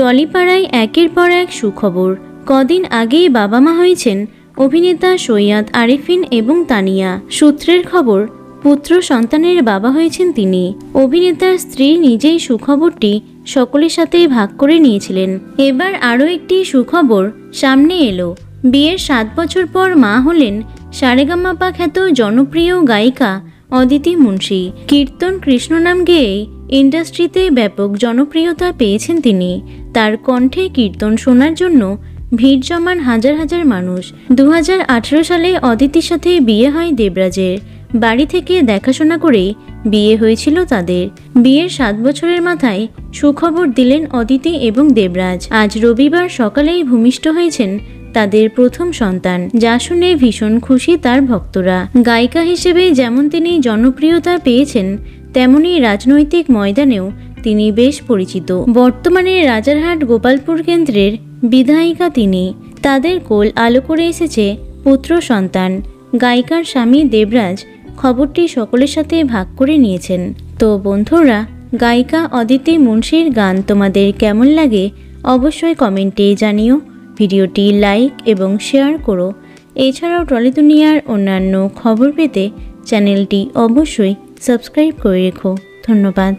টলিপাড়ায় একের পর এক সুখবর। কদিন আগেই বাবা মা হয়েছেন অভিনেতা সৈয়দ আরিফিন এবং তানিয়া। সূত্রের খবর, পুত্র সন্তানের বাবা হয়েছেন তিনি। অভিনেতার স্ত্রী নিজেই সুখবরটি সকলের সাথে ভাগ করে নিয়েছিলেন। এবার আরও একটি সুখবর সামনে এলো। বিয়ের 7 বছর পর মা হলেন সারেগামাপা খ্যাত জনপ্রিয় গায়িকা অদিতি মুন্সি। কীর্তন কৃষ্ণ নাম গেয়ে ইন্ডাস্ট্রিতে ব্যাপক জনপ্রিয়তা পেয়েছেন তিনি। তার কণ্ঠে কীর্তন শোনার জন্য ভিড় জমান হাজার হাজার মানুষ। 2018 সালে অদিতির সাথে বিয়ে হয় দেবরাজের। বাড়ি থেকে দেখাশোনা করেই বিয়ে হয়েছিল তাদের। বিয়ের 7 বছরের মাথায় সুখবর দিলেন অদিতি এবং দেবরাজ। আজ রবিবার সকালেই ভূমিষ্ঠ হয়েছেন তাদের প্রথম সন্তান, যা শুনে ভীষণ খুশি তার ভক্তরা। গায়িকা হিসেবে যেমন তিনি জনপ্রিয়তা পেয়েছেন, তেমনি রাজনৈতিক ময়দানেও তিনি বেশ পরিচিত। বর্তমানে রাজারহাট গোপালপুর কেন্দ্রের বিধায়িকা তিনি। তাদের কোল আলো করে এসেছে পুত্র সন্তান। গায়িকার স্বামী দেবরাজ খবরটি সকলের সাথে ভাগ করে নিয়েছেন। তো বন্ধুরা, গায়িকা অদিতি মুন্সির গান তোমাদের কেমন লাগে অবশ্যই কমেন্টে জানিও। ভিডিওটি লাইক এবং শেয়ার করো। এছাড়াও টলি দুনিয়ার অন্যান্য খবর পেতে চ্যানেলটি অবশ্যই সাবস্ক্রাইব করে রেখো। ধন্যবাদ।